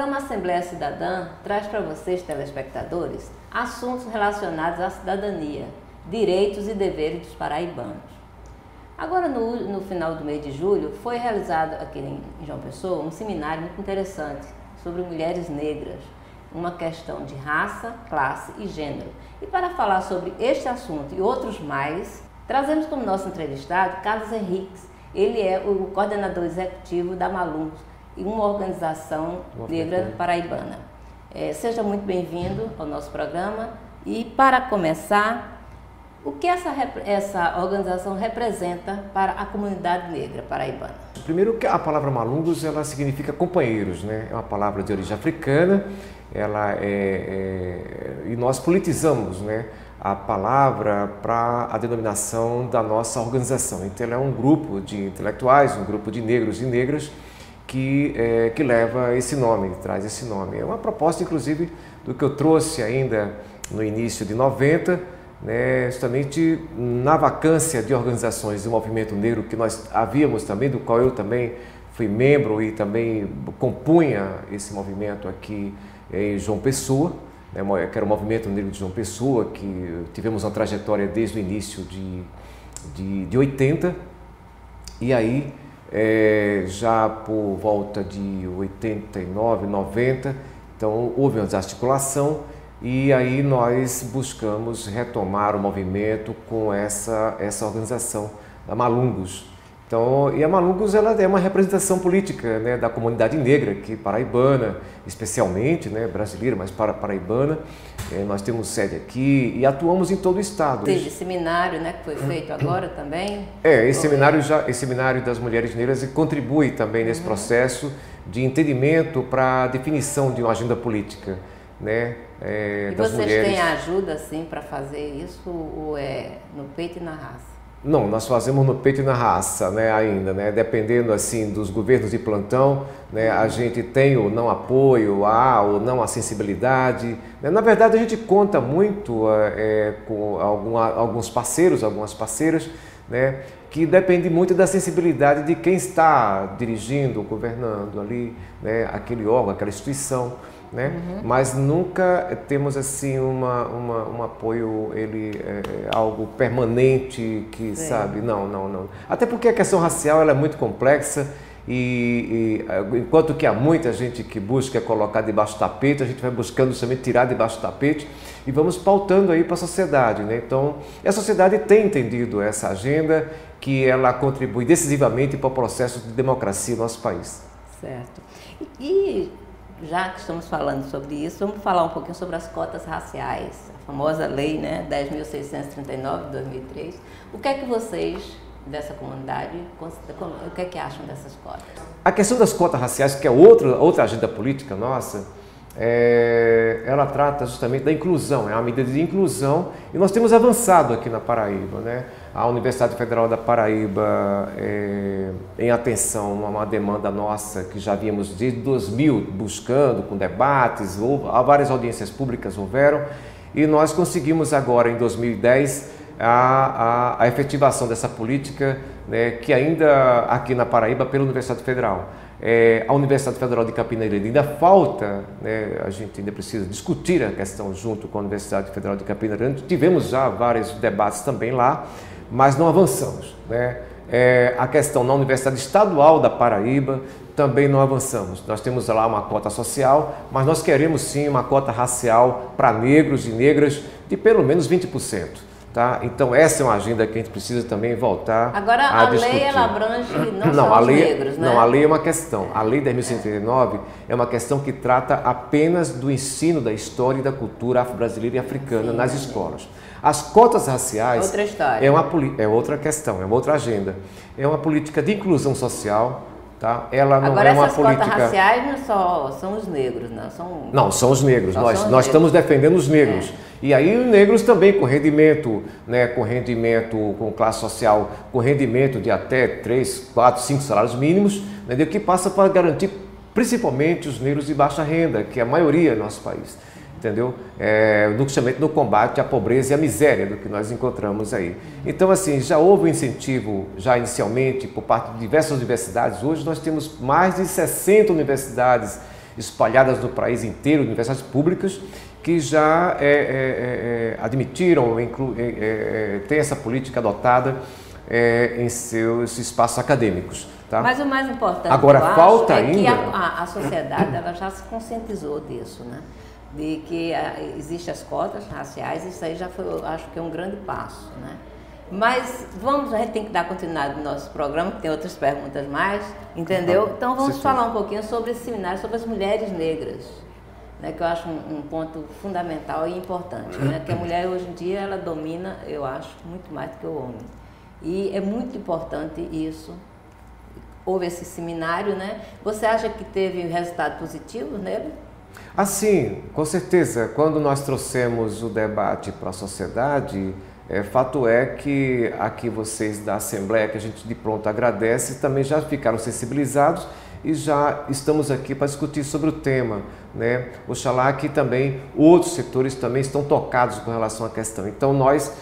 programa Assembleia Cidadã traz para vocês, telespectadores, assuntos relacionados à cidadania, direitos e deveres dos paraibanos. Agora, no final do mês de julho, foi realizado aqui em João Pessoa um seminário muito interessante sobre mulheres negras, uma questão de raça, classe e gênero. E para falar sobre este assunto e outros mais, trazemos como nosso entrevistado Carlos Henriques. Ele é o coordenador executivo da Malungos, uma organização negra paraibana. Seja muito bem-vindo ao nosso programa. E para começar, o que essa organização representa para a comunidade negra paraibana? Primeiro, que a palavra Malungos, ela significa companheiros, né? É uma palavra de origem africana, e nós politizamos, né, a palavra para a denominação da nossa organização. Então, ela é um grupo de intelectuais, um grupo de negros e negras que leva esse nome, traz esse nome. É uma proposta, inclusive, do que eu trouxe ainda no início de 90, né, justamente na vacância de organizações do movimento negro que nós havíamos também, do qual eu também fui membro e também compunha esse movimento aqui em João Pessoa, né, que era o Movimento Negro de João Pessoa, que tivemos uma trajetória desde o início de 80, e aí já por volta de 89, 90, então houve uma desarticulação. E aí nós buscamos retomar o movimento com essa organização, da Malungos. Então, e a Malungos, ela é uma representação política, né, da comunidade negra, que paraibana, especialmente, né, brasileira, mas paraibana. Nós temos sede aqui e atuamos em todo o estado. Teve seminário, né, que foi feito agora também? Esse seminário das mulheres negras contribui também nesse processo de entendimento para a definição de uma agenda política, né? E das vocês mulheres. têm ajuda assim para fazer isso ou é no peito e na raça? Não, nós fazemos no peito e na raça, né, ainda, né, dependendo assim dos governos de plantão, né, a gente tem ou não apoio, ou não a sensibilidade, né? Na verdade, a gente conta muito com alguns parceiros, algumas parceiras, né, que depende muito da sensibilidade de quem está dirigindo, governando ali, né, aquele órgão, aquela instituição, né? Mas nunca temos assim um apoio, algo permanente que sabe, não. Até porque a questão racial ela é muito complexa e enquanto que há muita gente que busca colocar debaixo do tapete, a gente vai buscando justamente tirar debaixo do tapete e vamos pautando aí para a sociedade, né? Então, a sociedade tem entendido essa agenda que ela contribui decisivamente para o processo de democracia no nosso país. Certo. E já que estamos falando sobre isso, vamos falar um pouquinho sobre as cotas raciais, a famosa lei, né, 10.639 de 2003. O que é que vocês dessa comunidade, o que é que acham dessas cotas? A questão das cotas raciais, que é outra agenda política nossa, ela trata justamente da inclusão, é uma medida de inclusão e nós temos avançado aqui na Paraíba, né? A Universidade Federal da Paraíba, em atenção a uma demanda nossa que já víamos desde 2000 buscando, com debates, várias audiências públicas houveram e nós conseguimos agora em 2010 a efetivação dessa política, né, que ainda aqui na Paraíba pela Universidade Federal. A Universidade Federal de Campina Grande ainda falta, né, a gente ainda precisa discutir a questão junto com a Universidade Federal de Campina Grande. Tivemos já vários debates também lá, mas não avançamos, né? A questão na Universidade Estadual da Paraíba também não avançamos. Nós temos lá uma cota social, mas nós queremos sim uma cota racial para negros e negras de pelo menos 20%. Tá? Então essa é uma agenda que a gente precisa também voltar agora, a discutir. Agora a lei ela abrange não só os negros, né? Não, a lei é uma questão. A lei 10.139 é uma questão que trata apenas do ensino da história e da cultura afro-brasileira e africana nas escolas. As cotas raciais outra história. É outra questão, é uma outra agenda. É uma política de inclusão social. Tá? Ela não agora, é uma essas política... cotas raciais não só são os negros, não? Não, são os negros. Nós estamos defendendo os negros. E aí os negros também com rendimento, né, com classe social, com rendimento de até 3, 4, 5 salários mínimos, né, que passa para garantir principalmente os negros de baixa renda, que é a maioria do nosso país. Entendeu? Justamente no combate à pobreza e à miséria do que nós encontramos aí. Então, assim, já houve um incentivo, já inicialmente, por parte de diversas universidades. Hoje nós temos mais de 60 universidades espalhadas no país inteiro, universidades públicas, que já admitiram, têm essa política adotada em seus espaços acadêmicos. Tá? Mas o mais importante, agora, falta ainda... que a sociedade ela já se conscientizou disso, né? De que existem as cotas raciais, isso aí já foi, eu acho que é um grande passo, né? Mas a gente tem que dar continuidade no nosso programa, que tem outras perguntas mais, entendeu? Então vamos falar um pouquinho sobre esse seminário, sobre as mulheres negras, né? Que eu acho um ponto fundamental e importante, né? Que a mulher hoje em dia, ela domina, eu acho, muito mais do que o homem. E é muito importante isso. Houve esse seminário, né? Você acha que teve resultado positivo nele? Ah, sim, com certeza. Quando nós trouxemos o debate para a sociedade, fato é que aqui vocês da Assembleia, que a gente de pronto agradece, também já ficaram sensibilizados e já estamos aqui para discutir sobre o tema, né? Oxalá que também outros setores também estão tocados com relação à questão. Então nós,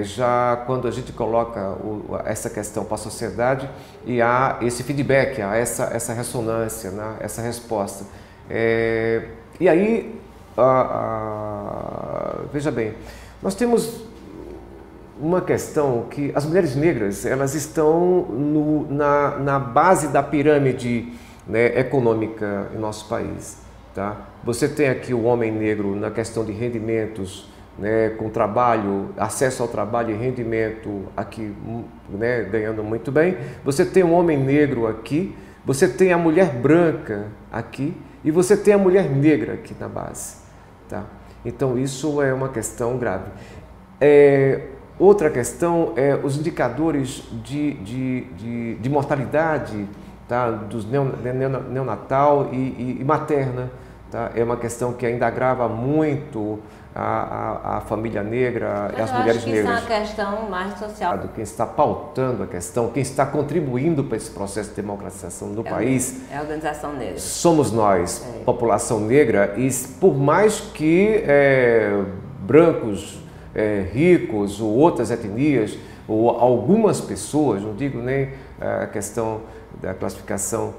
já quando a gente coloca essa questão para a sociedade e há esse feedback, há essa ressonância, né? Essa resposta. E aí, veja bem, nós temos uma questão que as mulheres negras, elas estão na base da pirâmide, né, econômica em nosso país. Tá? Você tem aqui o homem negro na questão de rendimentos, né, com trabalho, acesso ao trabalho e rendimento aqui, né, ganhando muito bem. Você tem o homem negro aqui, você tem a mulher branca aqui e você tem a mulher negra aqui na base. Tá? Então isso é uma questão grave. Outra questão é os indicadores de mortalidade, tá? Dos neonatal e materna. Tá? É uma questão que ainda agrava muito a família negra e as mulheres negras. Isso é uma questão mais social. Quem está pautando a questão, quem está contribuindo para esse processo de democratização no país... É a Organização Negra. Somos nós, população negra, e por mais que brancos... ricos ou outras etnias, ou algumas pessoas, não digo nem a questão da classificação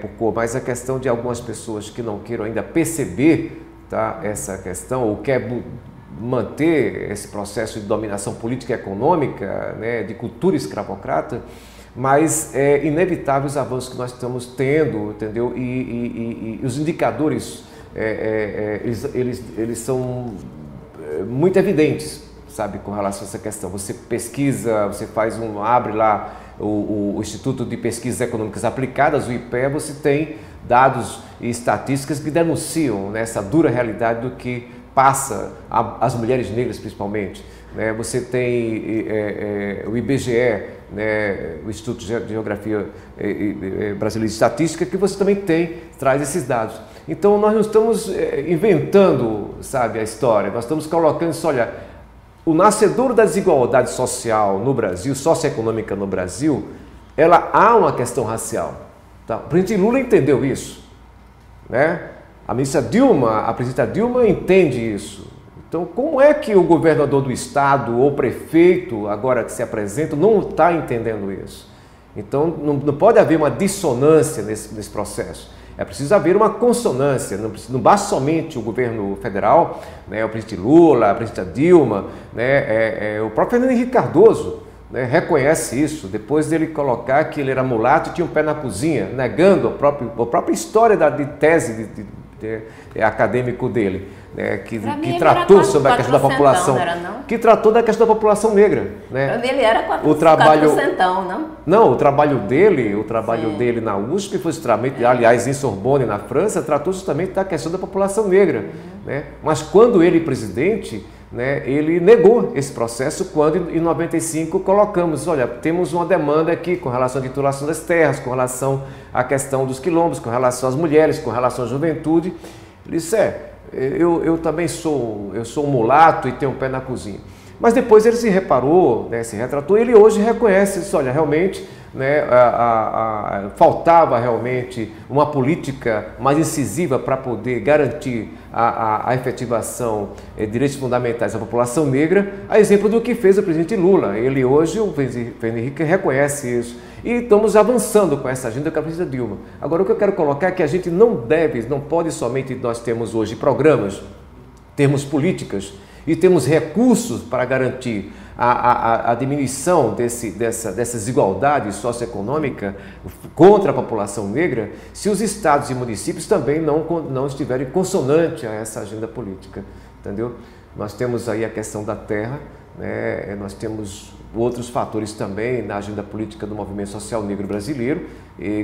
por cor, mas a questão de algumas pessoas que não queiram ainda perceber, tá, essa questão, ou quer manter esse processo de dominação política e econômica, né, de cultura escravocrata, mas é inevitável os avanços que nós estamos tendo, entendeu? E os indicadores, eles são muito evidentes, sabe, com relação a essa questão. Você pesquisa, você abre lá o Instituto de Pesquisas Econômicas Aplicadas, o IPEA, você tem dados e estatísticas que denunciam, né, essa dura realidade do que passa as mulheres negras, principalmente. Né? Você tem o IBGE, né, o Instituto de Geografia Brasileira de Estatística, que você também traz esses dados. Então nós não estamos inventando, sabe, a história, nós estamos colocando isso, olha, o nascedouro da desigualdade social no Brasil, socioeconômica no Brasil, há uma questão racial. Tá? O presidente Lula entendeu isso, né? A presidenta Dilma entende isso. Então, como é que o governador do estado ou prefeito, agora que se apresenta, não está entendendo isso? Então, não pode haver uma dissonância nesse processo. É preciso haver uma consonância, não basta somente o governo federal, né, o presidente Lula, a presidenta Dilma, né, o próprio Fernando Henrique Cardoso, né, reconhece isso, depois dele colocar que ele era mulato e tinha um pé na cozinha, negando a própria história de tese acadêmico dele, né, que tratou sobre a questão da população, que tratou da questão da população negra, né? Para mim ele era 4%, não? Não, o trabalho dele na USP foi extremamente, aliás, em Sorbonne, na França, tratou justamente da questão da população negra, né? Mas quando ele presidente, né, ele negou esse processo quando em 95 colocamos, olha, temos uma demanda aqui com relação à titulação das terras, com relação à questão dos quilombos, com relação às mulheres, com relação à juventude. Ele disse, eu também sou um mulato e tenho um pé na cozinha. Mas depois ele se reparou, né, se retratou, e ele hoje reconhece isso, olha, realmente né, faltava realmente uma política mais incisiva para poder garantir a efetivação de direitos fundamentais da população negra, a exemplo do que fez o presidente Lula. Ele hoje, o Fernando Henrique, reconhece isso. E estamos avançando com essa agenda com a presidenta Dilma. Agora, o que eu quero colocar é que a gente não pode somente, nós temos hoje programas, temos políticas e temos recursos para garantir a diminuição dessa desigualdade socioeconômica contra a população negra, se os estados e municípios também não estiverem consonante a essa agenda política, entendeu? Nós temos aí a questão da terra, né? Nós temos outros fatores também na agenda política do movimento social negro brasileiro,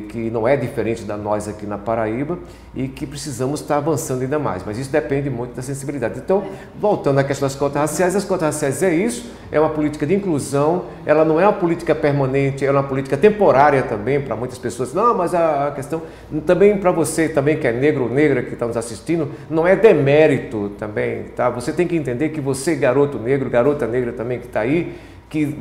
que não é diferente da nós aqui na Paraíba e que precisamos estar avançando ainda mais, mas isso depende muito da sensibilidade. Então, voltando à questão das cotas raciais, as cotas raciais é isso, é uma política de inclusão, ela não é uma política permanente, ela é uma política temporária também para muitas pessoas. Não, mas a questão, também para você também que é negro ou negra que está nos assistindo, não é demérito também, tá? Você tem que entender que você, garoto negro, garota negra também que está aí, que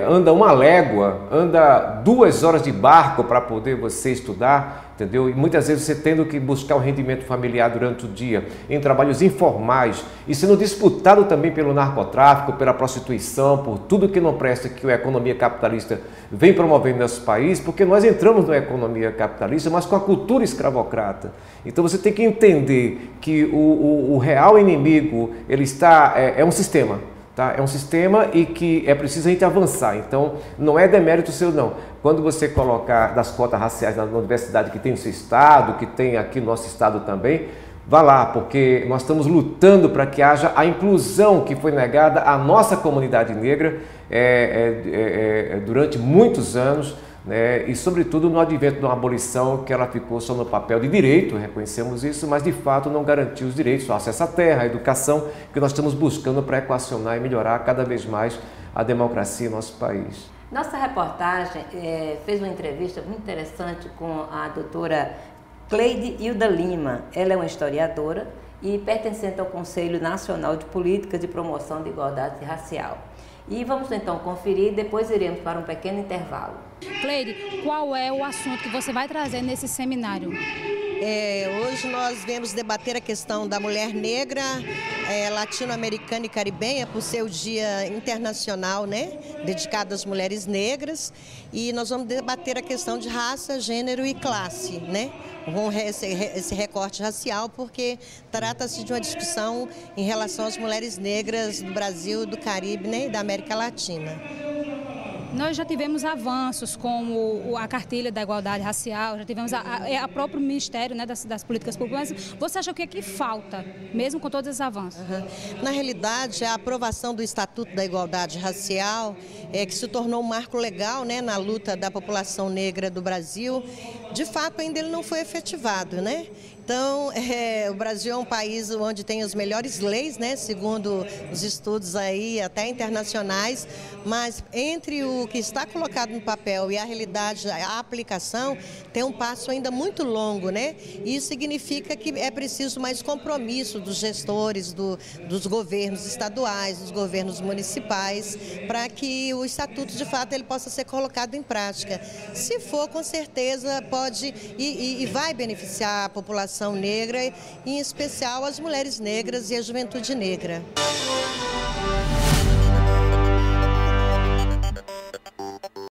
anda uma légua, anda 2 horas de barco para poder você estudar, entendeu? E muitas vezes você tendo que buscar um rendimento familiar durante o dia, em trabalhos informais, e sendo disputado também pelo narcotráfico, pela prostituição, por tudo que não presta que a economia capitalista vem promovendo no nosso país, porque nós entramos na economia capitalista, mas com a cultura escravocrata. Então você tem que entender que o real inimigo, ele está, é um sistema. Tá? É um sistema e que é preciso a gente avançar, então não é demérito seu não. Quando você colocar das cotas raciais na universidade que tem no seu estado, que tem aqui no nosso estado também, vá lá, porque nós estamos lutando para que haja a inclusão que foi negada à nossa comunidade negra durante muitos anos, né? E sobretudo no advento de uma abolição que ela ficou só no papel de direito, reconhecemos isso, mas de fato não garantiu os direitos, o acesso à terra, à educação, que nós estamos buscando para equacionar e melhorar cada vez mais a democracia em nosso país. Nossa reportagem fez uma entrevista muito interessante com a doutora Cleide Hilda Lima. Ela é uma historiadora e pertencente ao Conselho Nacional de Políticas de Promoção de Igualdade Racial. E vamos então conferir, depois iremos para um pequeno intervalo. Cleide, qual é o assunto que você vai trazer nesse seminário? Hoje nós viemos debater a questão da mulher negra, latino-americana e caribenha, por ser o Dia Internacional, né, dedicado às mulheres negras. E nós vamos debater a questão de raça, gênero e classe, né, com esse recorte racial, porque trata-se de uma discussão em relação às mulheres negras do Brasil, do Caribe, né, e da América Latina. Nós já tivemos avanços como a cartilha da igualdade racial, já tivemos a próprio Ministério, né, das Políticas Públicas. Você acha que aqui falta, mesmo com todos esses avanços? Na realidade, a aprovação do Estatuto da Igualdade Racial, que se tornou um marco legal, né, na luta da população negra do Brasil, de fato ainda ele não foi efetivado, né? Então, o Brasil é um país onde tem as melhores leis, né, segundo os estudos aí, até internacionais, mas entre o que está colocado no papel e a realidade, a aplicação, tem um passo ainda muito longo, né? Isso significa que é preciso mais compromisso dos gestores, dos governos estaduais, dos governos municipais, para que o estatuto, de fato, ele possa ser colocado em prática. Se for, com certeza, pode e vai beneficiar a população negra, em especial as mulheres negras e a juventude negra.